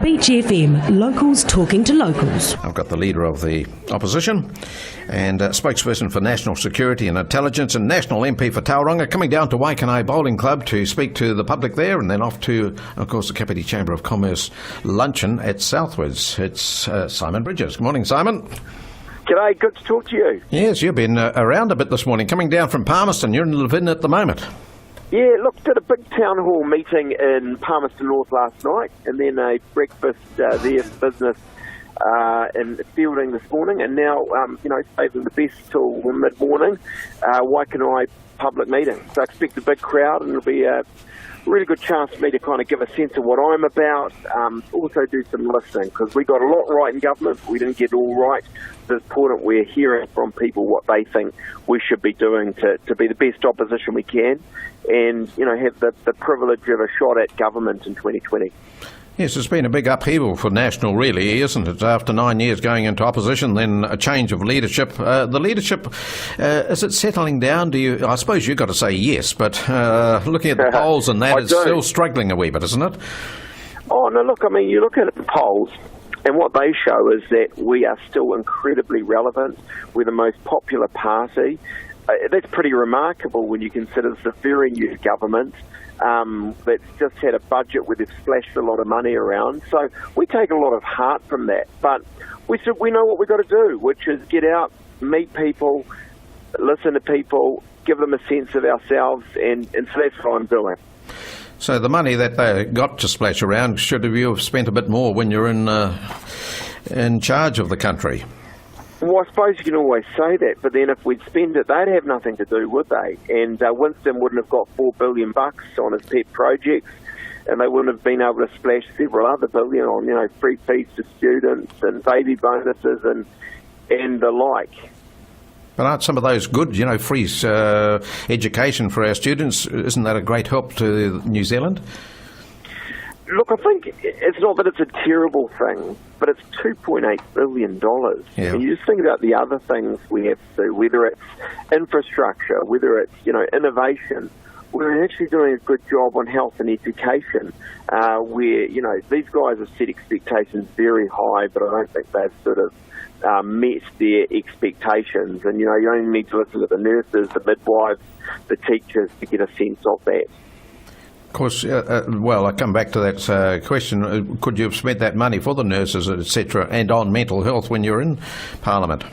Beach FM, locals talking to locals. I've got the Leader of the Opposition and spokesperson for National Security and Intelligence and National MP for Tauranga coming down to Waikanae Bowling Club to speak to the public there, and then off to, of course, the Kapiti Chamber of Commerce luncheon at Southwards. It's Simon Bridges. Good morning, Simon. G'day, good to talk to you. Yes, you've been around a bit this morning, coming down from Palmerston. You're in Levin at the moment. Yeah, look, did a big town hall meeting in Palmerston North last night, and then a breakfast there for business in Fielding this morning, and now, saving the best till mid-morning, Waikanae public meeting. So I expect a big crowd, and it'll be a really good chance for me to kind of give a sense of what I'm about, also do some listening, because we got a lot right in government, but we didn't get it all right. So it's important we're hearing from people what they think we should be doing to be the best opposition we can, and, have the privilege of a shot at government in 2020. Yes, it's been a big upheaval for National, really, isn't it? After 9 years going into opposition, then a change of leadership. The leadership, is it settling down? I suppose you've got to say yes, but looking at the polls and that, it's still struggling a wee bit, isn't it? Oh, no, look, you look at the polls, and what they show is that we are still incredibly relevant. We're the most popular party. That's pretty remarkable when you consider it's a very new government that's just had a budget where they've splashed a lot of money around. So we take a lot of heart from that. But we know what we've got to do, which is get out, meet people, listen to people, give them a sense of ourselves, and so that's what I'm doing. So the money that they got to splash around, should you have spent a bit more when you're in charge of the country? Well, I suppose you can always say that, but then if we'd spend it, they'd have nothing to do, would they? And Winston wouldn't have got $4 billion on his pet projects, and they wouldn't have been able to splash several other billion on, free fees to students and baby bonuses and the like. But aren't some of those good, free education for our students? Isn't that a great help to New Zealand? Look, I think it's not that it's a terrible thing, but it's $2.8 billion. Yeah. And you just think about the other things we have to do, whether it's infrastructure, whether it's, innovation. We're actually doing a good job on health and education, where, these guys have set expectations very high, but I don't think they've sort of met their expectations. And, you only need to listen to the nurses, the midwives, the teachers to get a sense of that. Of course, I come back to that question. Could you have spent that money for the nurses, etc., and on mental health when you're in Parliament?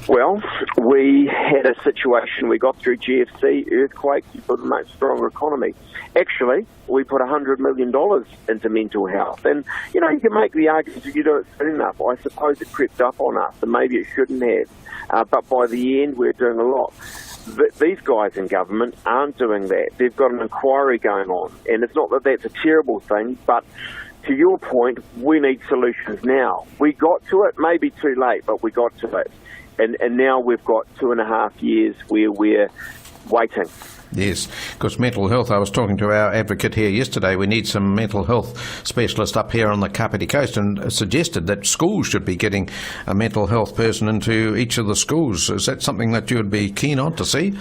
Well, we had a situation, we got through GFC, earthquakes, you put a much stronger economy. Actually, we put $100 million into mental health. And, you can make the argument that you do it soon enough. I suppose it crept up on us, and maybe it shouldn't have. But by the end, we're doing a lot. These guys in government aren't doing that. They've got an inquiry going on, and it's not that that's a terrible thing, but to your point, we need solutions now. We got to it, maybe too late, but we got to it. And now we've got 2.5 years where we're waiting. Yes, because mental health, I was talking to our advocate here yesterday, we need some mental health specialist up here on the Kapiti Coast, and suggested that schools should be getting a mental health person into each of the schools. Is that something that you would be keen on to see?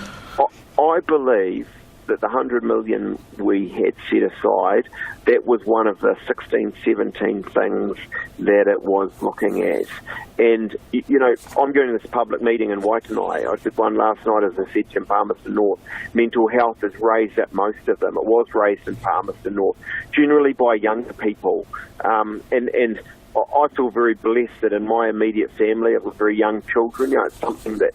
I believe that the $100 million we had set aside, that was one of the 16, 17 things that it was looking at. And, I'm going to this public meeting in Waikanae. I did one last night, as I said, in Palmerston North. Mental health is raised at most of them. It was raised in Palmerston North, generally by younger people. And I feel very blessed that in my immediate family, I've got very young children. It's something that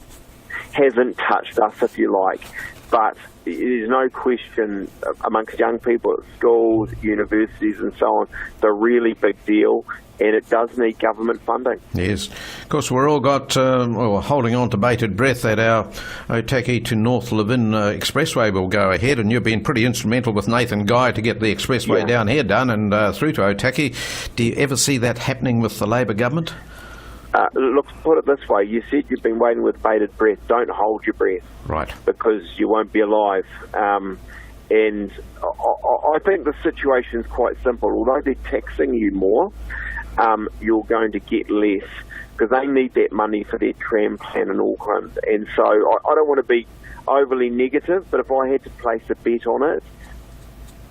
hasn't touched us, if you like. But there's no question amongst young people at schools, universities and so on, it's a really big deal, and it does need government funding. Yes. Of course, we're all holding on to bated breath that our Otaki to North Levin expressway will go ahead, and you've been pretty instrumental with Nathan Guy to get the expressway down here done and through to Otaki. Do you ever see that happening with the Labor government? Look, put it this way, you said you've been waiting with bated breath. Don't hold your breath. Right. Because you won't be alive. And I think the situation's quite simple. Although they're taxing you more, you're going to get less, because they need that money for their tram plan in Auckland. And so I don't want to be overly negative, but if I had to place a bet on it,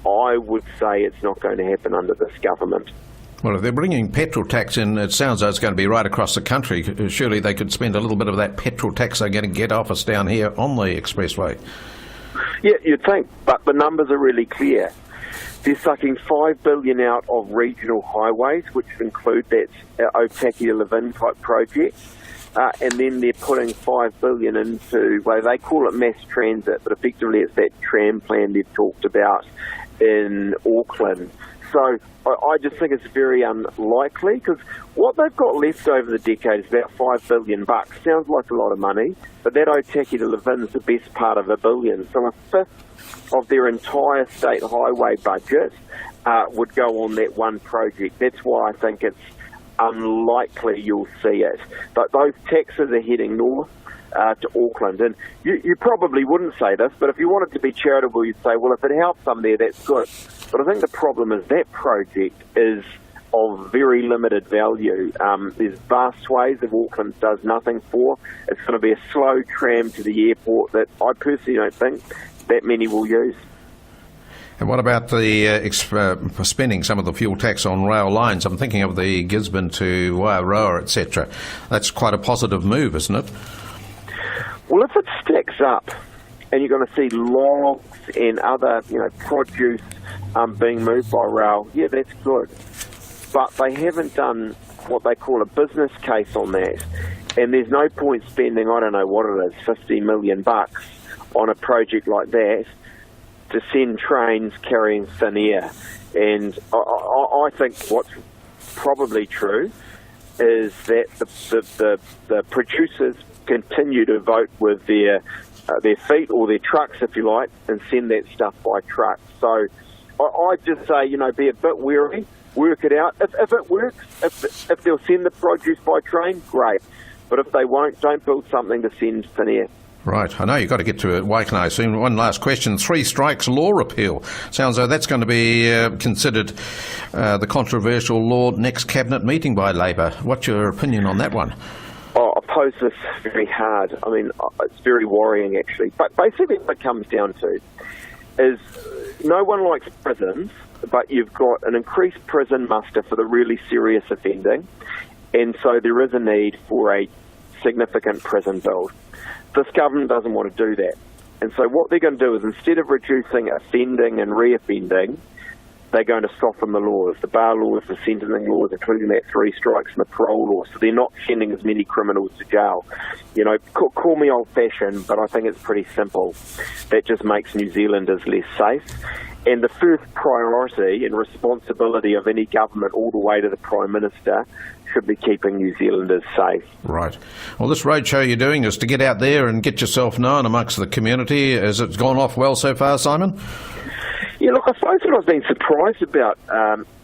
I would say it's not going to happen under this government. Well, if they're bringing petrol tax in, it sounds like it's going to be right across the country. Surely they could spend a little bit of that petrol tax they're going to get off us down here on the expressway. Yeah, you'd think, but the numbers are really clear. They're sucking $5 billion out of regional highways, which include that Otaki to Levin type project, and then they're putting $5 billion into, well, they call it mass transit, but effectively it's that tram plan they've talked about in Auckland. So I just think it's very unlikely, because what they've got left over the decade is about $5 billion. Sounds like a lot of money, but that Otaki to Levin is the best part of $1 billion. So a fifth of their entire state highway budget would go on that one project. That's why I think it's unlikely you'll see it. But those taxes are heading north to Auckland. And you probably wouldn't say this, but if you wanted to be charitable, you'd say, well, if it helps them there, that's good. But I think the problem is that project is of very limited value. There's vast swathes of Auckland does nothing for. It's going to be a slow tram to the airport that I personally don't think that many will use. And what about the spending some of the fuel tax on rail lines? I'm thinking of the Gisborne to Waiaroa, etc. That's quite a positive move, isn't it? Well, if it stacks up and you're going to see logs and other, produce being moved by rail, yeah, that's good. But they haven't done what they call a business case on that. And there's no point spending, I don't know what it is, $50 million on a project like that to send trains carrying thin air. And I think what's probably true is that the producers continue to vote with their feet or their trucks, if you like, and send that stuff by truck. So I just say, be a bit wary, work it out. If it works, if they'll send the produce by train, great. But if they won't, don't build something to send thin air. Right. I know you've got to get to Waikanae soon. One last question. 3 strikes law repeal. Sounds like that's going to be considered the controversial law next cabinet meeting by Labour. What's your opinion on that one? I oppose this very hard. I mean, it's very worrying, actually. But basically what it comes down to is no one likes prisons, but you've got an increased prison muster for the really serious offending, and so there is a need for a significant prison build. This government doesn't want to do that. And so what they're going to do is, instead of reducing offending and reoffending, they're going to soften the laws, the bar laws, the sentencing laws, including that 3 strikes and the parole law. So they're not sending as many criminals to jail. Call me old-fashioned, but I think it's pretty simple. That just makes New Zealanders less safe. And the first priority and responsibility of any government, all the way to the Prime Minister, should be keeping New Zealanders safe. Right. Well, this roadshow you're doing is to get out there and get yourself known amongst the community. Has it gone off well so far, Simon? Yeah, look, I suppose what I've been surprised about,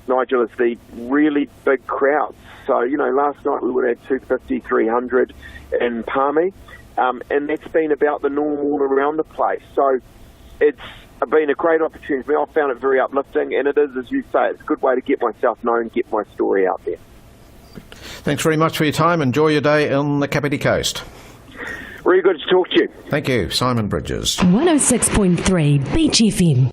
Nigel, is the really big crowds. So, last night we would have had 250, 300 in Palmy, and that's been about the norm all around the place. So it's been a great opportunity. I found it very uplifting, and it is, as you say, it's a good way to get myself known, get my story out there. Thanks very much for your time. Enjoy your day on the Kapiti Coast. Really good to talk to you. Thank you. Simon Bridges. 106.3 Beach FM.